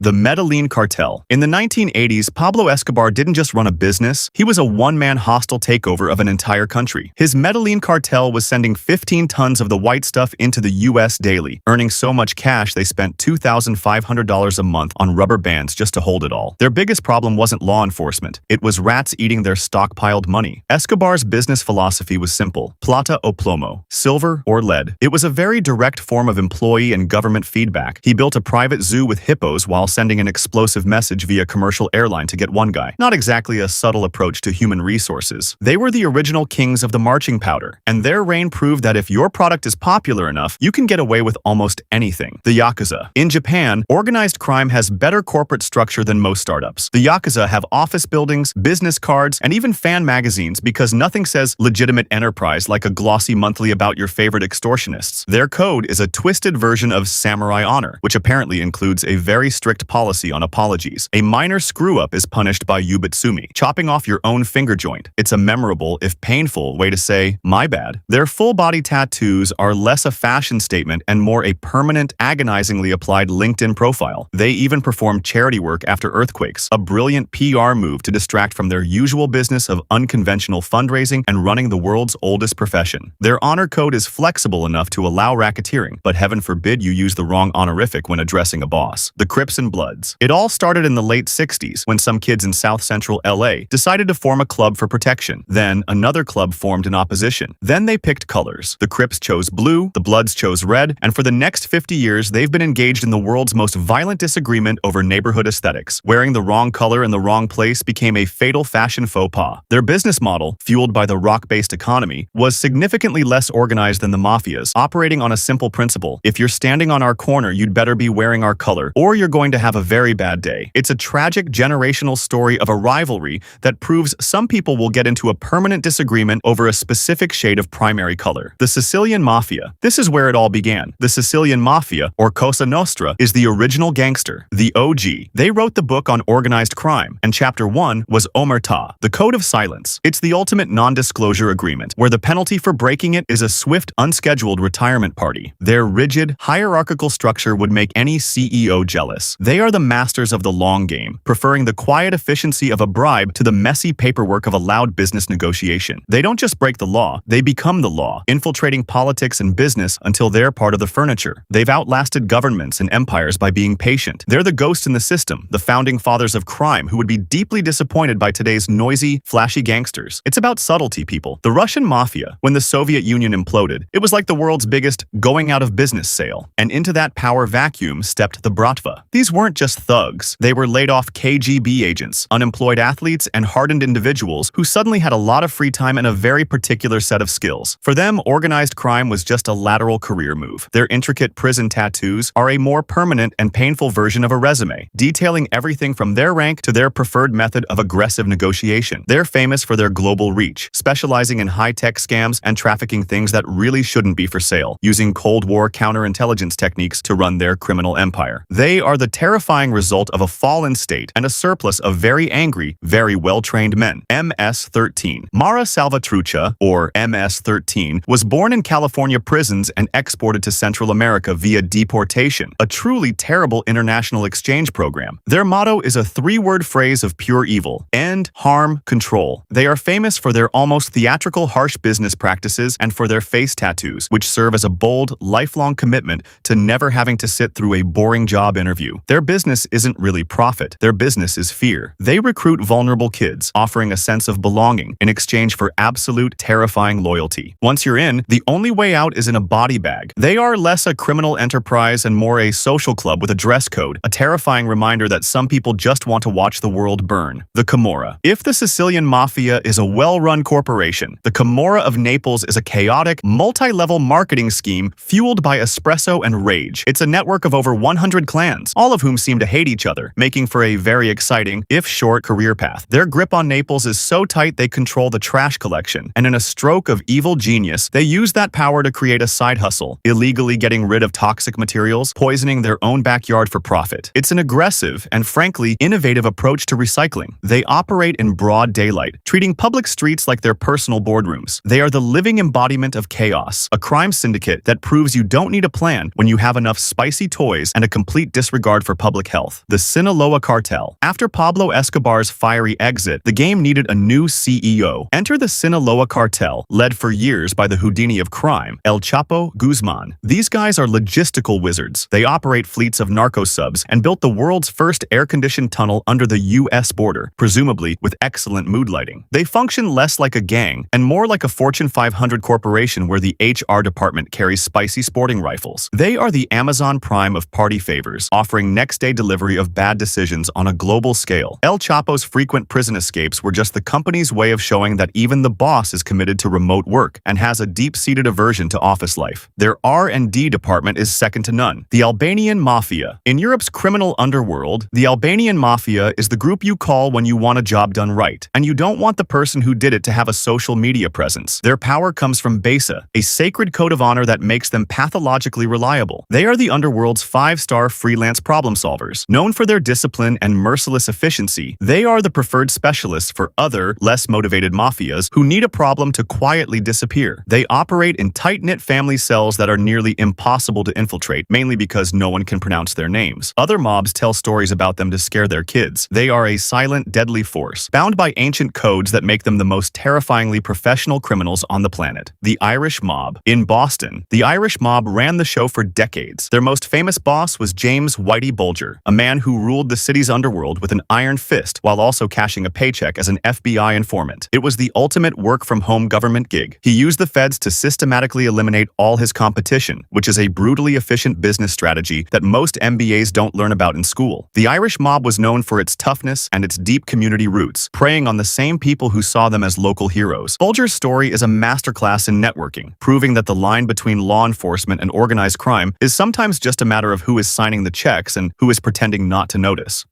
The Medellín Cartel. In the 1980s, Pablo Escobar didn't just run a business, he was a one-man hostile takeover of an entire country. His Medellín cartel was sending 15 tons of the white stuff into the U.S. daily, earning so much cash they spent $2,500 a month on rubber bands just to hold it all. Their biggest problem wasn't law enforcement, it was rats eating their stockpiled money. Escobar's business philosophy was simple: plata o plomo, silver or lead. It was a very direct form of employee and government feedback. He built a private zoo with hippos while sending an explosive message via commercial airline to get one guy. Not exactly a subtle approach to human resources. They were the original kings of the marching powder, and their reign proved that if your product is popular enough, you can get away with almost anything. The Yakuza. In Japan, organized crime has better corporate structure than most startups. The Yakuza have office buildings, business cards, and even fan magazines because nothing says legitimate enterprise like a glossy monthly about your favorite extortionists. Their code is a twisted version of samurai honor, which apparently includes a very strict policy on apologies. A minor screw-up is punished by yubatsumi, chopping off your own finger joint. It's a memorable, if painful, way to say, my bad. Their full-body tattoos are less a fashion statement and more a permanent, agonizingly applied LinkedIn profile. They even perform charity work after earthquakes, a brilliant PR move to distract from their usual business of unconventional fundraising and running the world's oldest profession. Their honor code is flexible enough to allow racketeering, but heaven forbid you use the wrong honorific when addressing a boss. The Crips and Bloods. It all started in the late 60s when some kids in South Central LA decided to form a club for protection. Then another club formed in opposition. Then they picked colors. The Crips chose blue, the Bloods chose red, and for the next 50 years they've been engaged in the world's most violent disagreement over neighborhood aesthetics. Wearing the wrong color in the wrong place became a fatal fashion faux pas. Their business model, fueled by the rock-based economy, was significantly less organized than the mafias, operating on a simple principle: if you're standing on our corner, you'd better be wearing our color, or you're going to have a very bad day. It's a tragic generational story of a rivalry that proves some people will get into a permanent disagreement over a specific shade of primary color. The Sicilian Mafia. This is where it all began. The Sicilian Mafia, or Cosa Nostra, is the original gangster, the OG. They wrote the book on organized crime, and chapter 1 was Omerta, the Code of Silence. It's the ultimate non-disclosure agreement, where the penalty for breaking it is a swift, unscheduled retirement party. Their rigid, hierarchical structure would make any CEO jealous. They are the masters of the long game, preferring the quiet efficiency of a bribe to the messy paperwork of a loud business negotiation. They don't just break the law, they become the law, infiltrating politics and business until they're part of the furniture. They've outlasted governments and empires by being patient. They're the ghosts in the system, the founding fathers of crime who would be deeply disappointed by today's noisy, flashy gangsters. It's about subtlety, people. The Russian Mafia, when the Soviet Union imploded, it was like the world's biggest going out of business sale. And into that power vacuum stepped the Bratva. These weren't just thugs. They were laid-off KGB agents, unemployed athletes, and hardened individuals who suddenly had a lot of free time and a very particular set of skills. For them, organized crime was just a lateral career move. Their intricate prison tattoos are a more permanent and painful version of a resume, detailing everything from their rank to their preferred method of aggressive negotiation. They're famous for their global reach, specializing in high-tech scams and trafficking things that really shouldn't be for sale, using Cold War counterintelligence techniques to run their criminal empire. They are the terrifying result of a fallen state and a surplus of very angry, very well-trained men. MS-13. Mara Salvatrucha, or MS-13, was born in California prisons and exported to Central America via deportation, a truly terrible international exchange program. Their motto is a three-word phrase of pure evil: end, harm, control. They are famous for their almost theatrical harsh business practices and for their face tattoos, which serve as a bold, lifelong commitment to never having to sit through a boring job interview. Their business isn't really profit, their business is fear. They recruit vulnerable kids, offering a sense of belonging in exchange for absolute, terrifying loyalty. Once you're in, the only way out is in a body bag. They are less a criminal enterprise and more a social club with a dress code, a terrifying reminder that some people just want to watch the world burn. The Camorra. If the Sicilian Mafia is a well-run corporation, the Camorra of Naples is a chaotic, multi-level marketing scheme fueled by espresso and rage. It's a network of over 100 clans, all of whom seem to hate each other, making for a very exciting, if short, career path. Their grip on Naples is so tight they control the trash collection, and in a stroke of evil genius, they use that power to create a side hustle, illegally getting rid of toxic materials, poisoning their own backyard for profit. It's an aggressive and frankly innovative approach to recycling. They operate in broad daylight, treating public streets like their personal boardrooms. They are the living embodiment of chaos, a crime syndicate that proves you don't need a plan when you have enough spicy toys and a complete disregard for for public health, the Sinaloa Cartel. After Pablo Escobar's fiery exit, the game needed a new CEO. Enter the Sinaloa Cartel, led for years by the Houdini of crime, El Chapo Guzman. These guys are logistical wizards. They operate fleets of narco subs and built the world's first air-conditioned tunnel under the U.S. border, presumably with excellent mood lighting. They function less like a gang and more like a Fortune 500 corporation where the HR department carries spicy sporting rifles. They are the Amazon Prime of party favors, offering next-day delivery of bad decisions on a global scale. El Chapo's frequent prison escapes were just the company's way of showing that even the boss is committed to remote work and has a deep-seated aversion to office life. Their R&D department is second to none. The Albanian Mafia. In Europe's criminal underworld, the Albanian Mafia is the group you call when you want a job done right, and you don't want the person who did it to have a social media presence. Their power comes from BESA, a sacred code of honor that makes them pathologically reliable. They are the underworld's five-star freelance problem solvers. Known for their discipline and merciless efficiency, they are the preferred specialists for other, less motivated mafias who need a problem to quietly disappear. They operate in tight-knit family cells that are nearly impossible to infiltrate, mainly because no one can pronounce their names. Other mobs tell stories about them to scare their kids. They are a silent, deadly force, bound by ancient codes that make them the most terrifyingly professional criminals on the planet. The Irish Mob. In Boston, the Irish Mob ran the show for decades. Their most famous boss was James Whitey Bulger, a man who ruled the city's underworld with an iron fist while also cashing a paycheck as an FBI informant. It was the ultimate work-from-home government gig. He used the feds to systematically eliminate all his competition, which is a brutally efficient business strategy that most MBAs don't learn about in school. The Irish Mob was known for its toughness and its deep community roots, preying on the same people who saw them as local heroes. Bulger's story is a masterclass in networking, proving that the line between law enforcement and organized crime is sometimes just a matter of who is signing the checks and who is pretending not to notice.